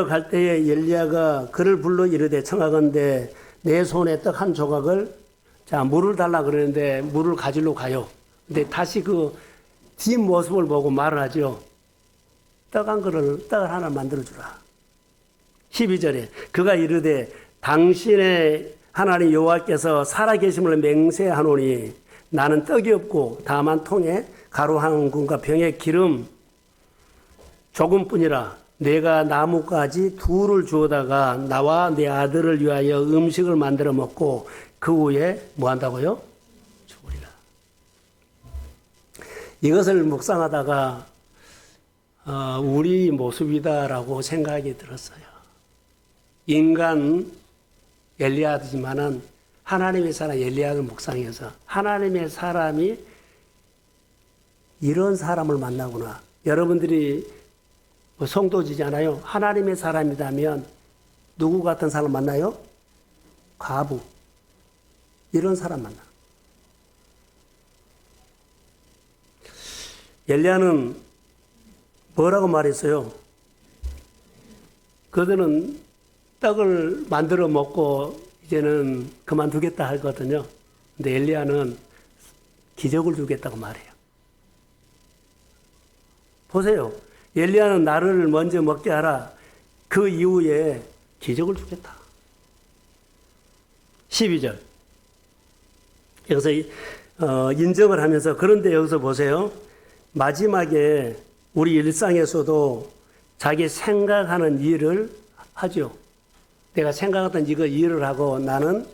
갈 때에 엘리야가 그를 불러 이르되 청하건대 내 손에 떡 한 조각을 자 물을 달라 그러는데 물을 가지러 가요. 근데 다시 그 뒷모습을 보고 말을 하죠. 떡을 하나 만들어주라. 12절에 그가 이르되 당신의 하나님 여호와께서 살아계심을 맹세하노니 나는 떡이 없고 다만 통에 가루 한 군과 병에 기름 조금뿐이라. 내가 나뭇가지 둘을 주어다가 나와 내 아들을 위하여 음식을 만들어 먹고 그 후에 뭐 한다고요? 죽으리라. 이것을 묵상하다가 우리 모습이다라고 생각이 들었어요. 인간 엘리야지만은 하나님의 사람 엘리야를 묵상해서 하나님의 사람이 이런 사람을 만나구나. 여러분들이 뭐 성도지잖아요. 하나님의 사람이라면 누구 같은 사람 만나요? 과부. 이런 사람 만나. 엘리야는 뭐라고 말했어요? 그들은 떡을 만들어 먹고 이제는 그만두겠다 하거든요. 근데 엘리야는 기적을 주겠다고 말해요. 보세요. 엘리야는 나를 먼저 먹게 하라. 그 이후에 기적을 주겠다. 12절. 여기서 인정을 하면서, 그런데 여기서 보세요. 마지막에 우리 일상에서도 자기 생각하는 일을 하죠. 내가 생각했던 이거 일을 하고 나는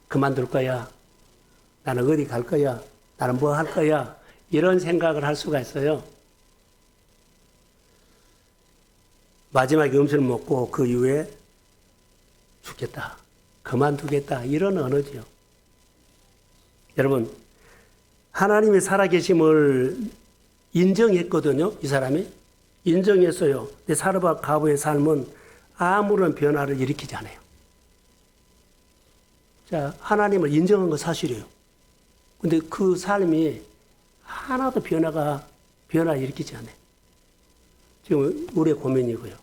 그만둘 거야. 나는 어디 갈 거야. 나는 뭐 할 거야. 이런 생각을 할 수가 있어요. 마지막에 음식을 먹고 그 이후에 죽겠다. 그만두겠다. 이런 언어지요. 여러분, 하나님의 살아계심을 인정했거든요. 이 사람이. 인정했어요. 근데 사르밧 과부의 삶은 아무런 변화를 일으키지 않아요. 자, 하나님을 인정한 건 사실이에요. 근데 그 삶이 하나도 변화 일으키지 않아요. 지금 우리의 고민이고요.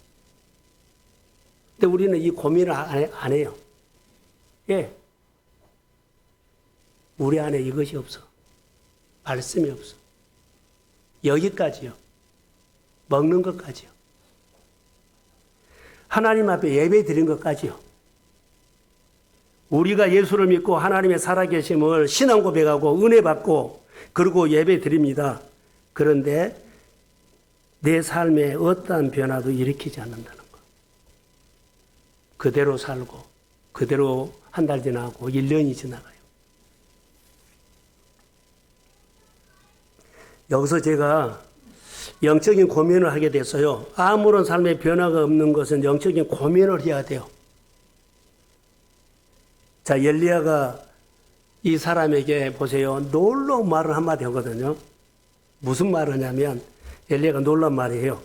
근데 우리는 이 고민을 안 해요. 예. 우리 안에 이것이 없어. 말씀이 없어. 여기까지요. 먹는 것까지요. 하나님 앞에 예배 드린 것까지요. 우리가 예수를 믿고 하나님의 살아계심을 신앙 고백하고 은혜 받고 그리고 예배 드립니다. 그런데 내 삶에 어떠한 변화도 일으키지 않는다는 것. 그대로 살고 그대로 한 달 지나고 1년이 지나가요. 여기서 제가 영적인 고민을 하게 됐어요. 아무런 삶의 변화가 없는 것은 영적인 고민을 해야 돼요. 자, 엘리야가 이 사람에게 보세요. 놀라운 말을 한마디 하거든요. 무슨 말을 하냐면 엘리야가 놀라운 말이에요.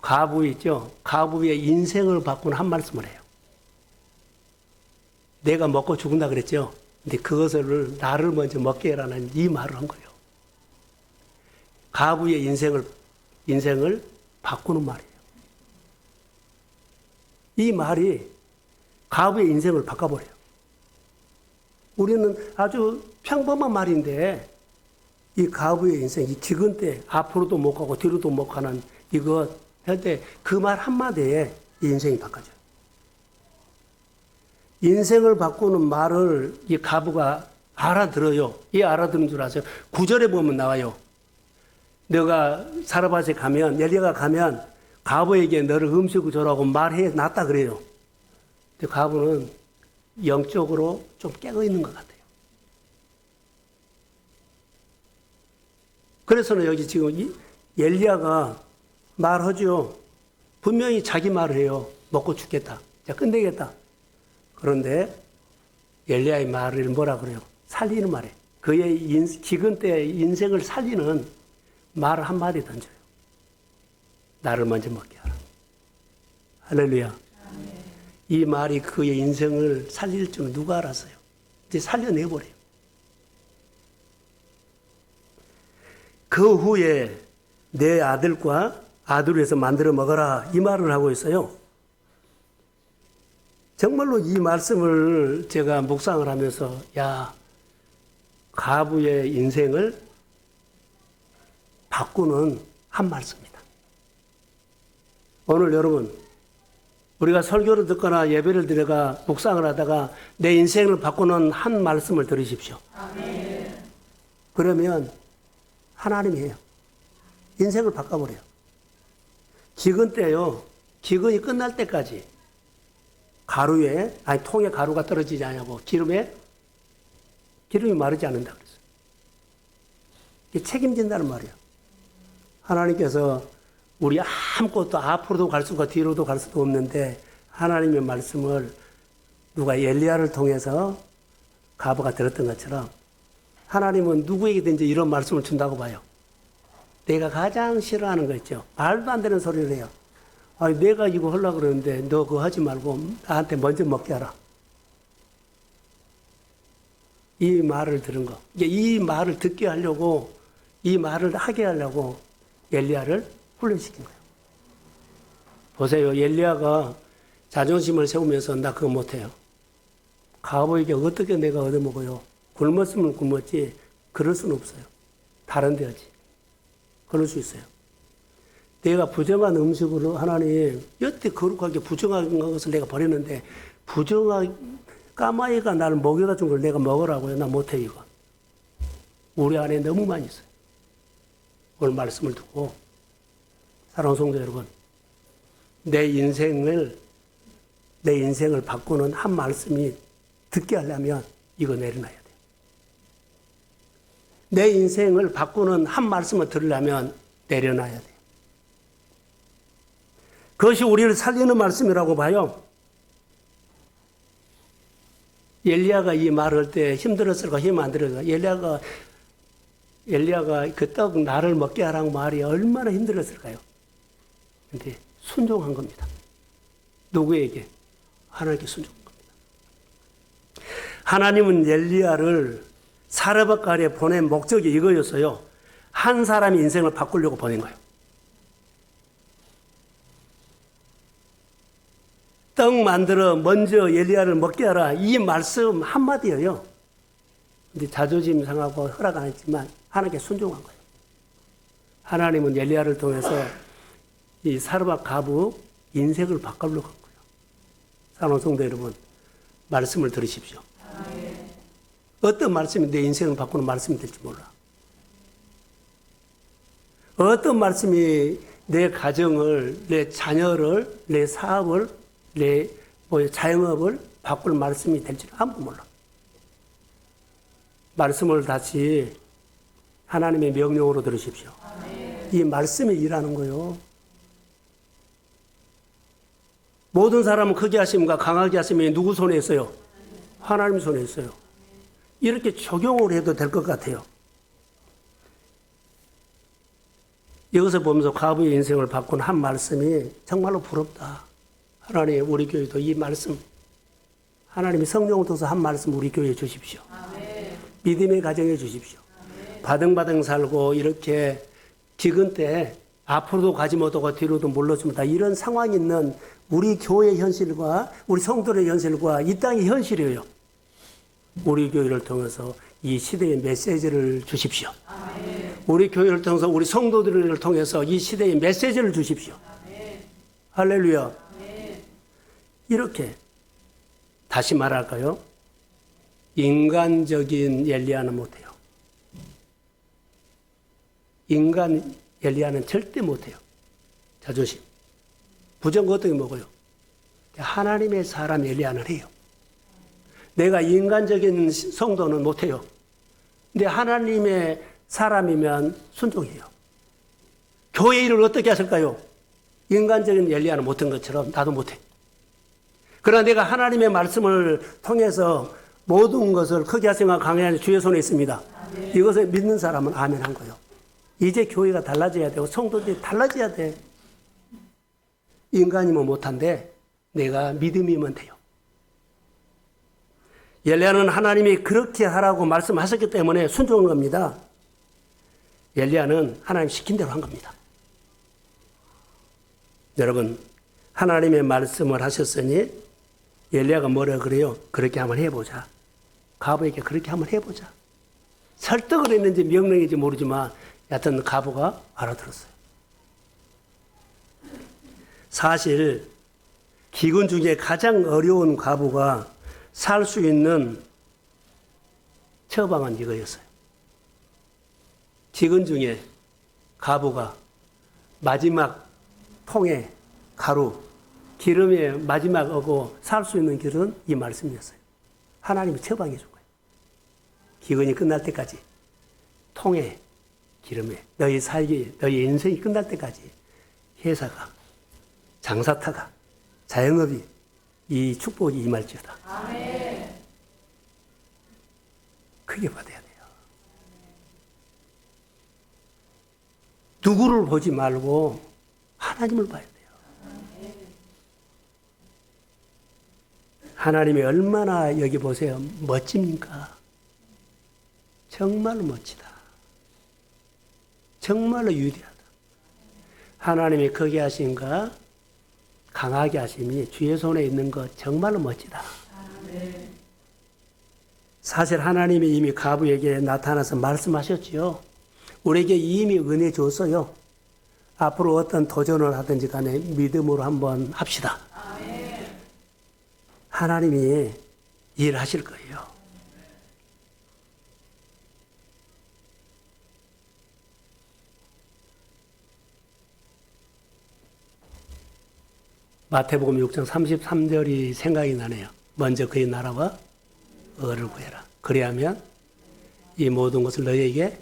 과부 있죠. 과부의 인생을 바꾸는 한 말씀을 해요. 내가 먹고 죽는다 그랬죠. 근데 그것을 나를 먼저 먹게 해라는 이 말을 한 거예요. 과부의 인생을 바꾸는 말이에요. 이 말이 과부의 인생을 바꿔버려요. 우리는 아주 평범한 말인데 이 과부의 인생, 이 지금 때 앞으로도 못 가고 뒤로도 못 가는 이것 할 때 그 말 한마디에 이 인생이 바꿔져요. 인생을 바꾸는 말을 이 과부가 알아들어요. 이 알아듣는 줄 아세요? 9절에 보면 나와요. 너가 사르밧에 가면, 엘리야가 가면 과부에게 너를 음식을 주라고 말해 놨다 그래요. 근데 과부는 영적으로 좀 깨어 있는 것 같아요. 그래서는 여기 지금 이 엘리야가 말하죠. 분명히 자기 말을 해요. 먹고 죽겠다. 자, 끝내겠다. 그런데 엘리야의 말을 뭐라 그래요? 살리는 말이에요. 그의 지금 때의 인생을 살리는 말을 한마디 던져요. 나를 먼저 먹게 하라. 할렐루야. 이 말이 그의 인생을 살릴 줄은 누가 알았어요? 이제 살려내버려요. 그 후에 내 아들과 아들을 위해서 만들어 먹어라. 이 말을 하고 있어요. 정말로 이 말씀을 제가 묵상을 하면서 과부의 인생을 바꾸는 한 말씀입니다. 오늘 여러분, 우리가 설교를 듣거나 예배를 드려가 묵상을 하다가 내 인생을 바꾸는 한 말씀을 들으십시오. 아멘. 그러면 하나님이에요. 인생을 바꿔버려요. 기근 때요. 기근이 끝날 때까지 통에 가루가 떨어지지 않냐고 기름이 마르지 않는다 그랬어요. 이게 책임진다는 말이에요. 하나님께서 우리 아무것도 앞으로도 갈 수가 뒤로도 갈 수도 없는데 하나님의 말씀을 누가 엘리야를 통해서 과부가 들었던 것처럼 하나님은 누구에게든지 이런 말씀을 준다고 봐요. 내가 가장 싫어하는 거 있죠. 말도 안 되는 소리를 해요. 아니, 내가 이거 하려고 그러는데 너 그거 하지 말고 나한테 먼저 먹게 하라. 이 말을 들은 거. 이 말을 듣게 하려고, 이 말을 하게 하려고 엘리야를 훈련시킨 거예요. 보세요. 엘리야가 자존심을 세우면서 나 그거 못해요. 가보에게 어떻게 내가 얻어먹어요. 굶었으면 굶었지 그럴 수는 없어요. 다른 데 하지. 그럴 수 있어요. 내가 부정한 음식으로 하나님 여태 거룩하게 부정한 것을 내가 버렸는데 부정한 까마귀가 나를 먹여다 준 걸 내가 먹으라고요. 나 못해 이거. 우리 안에 너무 많이 있어요. 오늘 말씀을 듣고 사랑하는 성도 여러분, 내 인생을 바꾸는 한 말씀이 듣게 하려면 이거 내려놔야 돼요. 내 인생을 바꾸는 한 말씀을 들으려면 내려놔야 돼요. 그것이 우리를 살리는 말씀이라고 봐요. 엘리야가 이 말을 할 때 힘들었을까 힘 안 들었을까? 엘리야가 그 떡 나를 먹게 하라는 말이 얼마나 힘들었을까요? 근데 순종한 겁니다. 누구에게? 하나님께 순종한 겁니다. 하나님은 엘리야를 사르밧갈에 보낸 목적이 이거였어요. 한 사람의 인생을 바꾸려고 보낸 거예요. 떡 만들어 먼저 엘리야를 먹게 하라. 이 말씀 한마디예요. 근데 자존심 상하고 허락 안 했지만 하나님께 순종한 거예요. 하나님은 엘리야를 통해서 이 사르밧 가부 인생을 바꾸려고 한 거예요. 사랑하는 성도 여러분, 말씀을 들으십시오. 어떤 말씀이 내 인생을 바꾸는 말씀이 될지 몰라. 어떤 말씀이 내 가정을, 내 자녀를, 내 사업을, 내 자영업을 바꿀 말씀이 될지 아무도 몰라. 말씀을 다시 하나님의 명령으로 들으십시오. 이 말씀이 일하는 거예요. 모든 사람은 크게 하심과 강하게 하심이 누구 손에 있어요? 하나님 손에 있어요. 이렇게 적용을 해도 될 것 같아요. 여기서 보면서 과부의 인생을 바꾼 한 말씀이 정말로 부럽다. 하나님, 우리 교회도 이 말씀, 하나님이 성령을 통해서 한 말씀 우리 교회에 주십시오. 아멘. 믿음의 가정에 주십시오. 아멘. 바등바등 살고 이렇게 기근 때 앞으로도 가지 못하고 뒤로도 물러줍니다. 이런 상황이 있는 우리 교회의 현실과 우리 성도의 현실과 이 땅의 현실이에요. 우리 교회를 통해서 이 시대의 메시지를 주십시오. 아멘. 우리 교회를 통해서 우리 성도들을 통해서 이 시대의 메시지를 주십시오. 아멘. 할렐루야. 아멘. 이렇게 다시 말할까요? 인간적인 엘리야는 못해요. 인간 엘리야는 절대 못해요. 자존심. 부정 어떻게 먹어요? 하나님의 사람 엘리야는 해요. 내가 인간적인 성도는 못해요. 근데 하나님의 사람이면 순종해요. 교회 일을 어떻게 하실까요? 인간적인 엘리야는 못한 것처럼 나도 못해. 그러나 내가 하나님의 말씀을 통해서 모든 것을 크게 하시면 강해하는 주의 손에 있습니다. 아멘. 이것을 믿는 사람은 아멘 한 거예요. 이제 교회가 달라져야 되고 성도들이 달라져야 돼. 인간이면 못한데 내가 믿음이면 돼요. 엘리야는 하나님이 그렇게 하라고 말씀하셨기 때문에 순종한 겁니다. 엘리야는 하나님 시킨 대로 한 겁니다. 여러분, 하나님의 말씀을 하셨으니 엘리야가 뭐라 그래요? 그렇게 한번 해보자. 가부에게 그렇게 한번 해보자. 설득을 했는지 명령인지 모르지만 여하튼 가부가 알아들었어요. 사실 기근 중에 가장 어려운 가부가 살 수 있는 처방은 이거였어요. 기근 중에 가부가 마지막 통에 가루, 기름에 마지막 하고 살 수 있는 길은 이 말씀이었어요. 하나님이 처방해 준 거예요. 기근이 끝날 때까지 통에 기름에 너희 살기, 너희 인생이 끝날 때까지 회사가, 장사타가, 자영업이 이 축복이 임할지어다. 아멘. 크게 받아야 돼요. 누구를 보지 말고 하나님을 봐야 돼요. 하나님이 얼마나 여기 보세요. 멋집니까? 정말로 멋지다. 정말로 위대하다. 하나님이 크게 하신가 강하게 하심이 주의 손에 있는 것 정말로 멋지다. 사실 하나님이 이미 가부에게 나타나서 말씀하셨지요. 우리에게 이미 은혜 줬어요. 앞으로 어떤 도전을 하든지 간에 믿음으로 한번 합시다. 하나님이 일하실 거예요. 마태복음 6장 33절이 생각이 나네요. 먼저 그의 나라와 의를 구해라. 그리하면 이 모든 것을 너희에게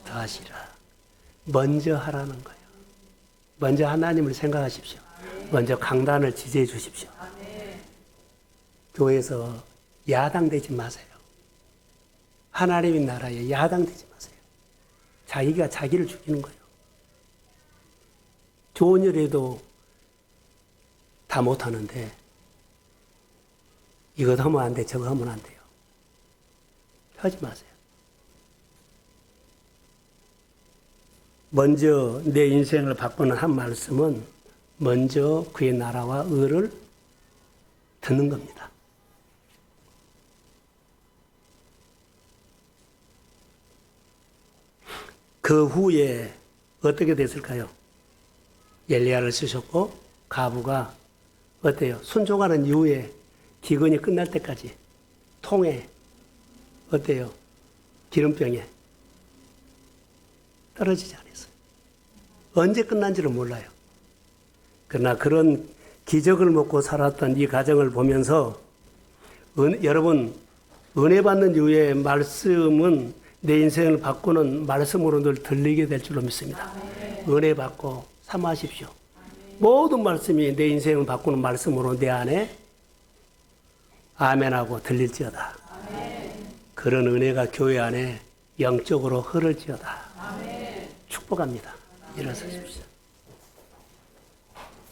더하시라. 먼저 하라는 거예요. 먼저 하나님을 생각하십시오. 먼저 강단을 지지해 주십시오. 교회에서 야당되지 마세요. 하나님의 나라에 야당되지 마세요. 자기가 자기를 죽이는 거예요. 좋은 일에도 다 못하는데 이것 하면 안 돼, 저거 하면 안 돼요. 하지 마세요. 먼저 내 인생을 바꾸는 한 말씀은 먼저 그의 나라와 의를 듣는 겁니다. 그 후에 어떻게 됐을까요? 엘리야를 쓰셨고 가부가 어때요? 순종하는 이후에 기근이 끝날 때까지 통에 어때요? 기름병에 떨어지지 않았어요. 언제 끝난지를 몰라요. 그러나 그런 기적을 먹고 살았던 이 가정을 보면서 여러분 은혜 받는 이후에 말씀은 내 인생을 바꾸는 말씀으로 늘 들리게 될 줄로 믿습니다. 은혜 받고 사모하십시오. 모든 말씀이 내 인생을 바꾸는 말씀으로 내 안에 아멘하고 들릴지어다. 그런 은혜가 교회 안에 영적으로 흐를지어다. 축복합니다. 일어서십시오.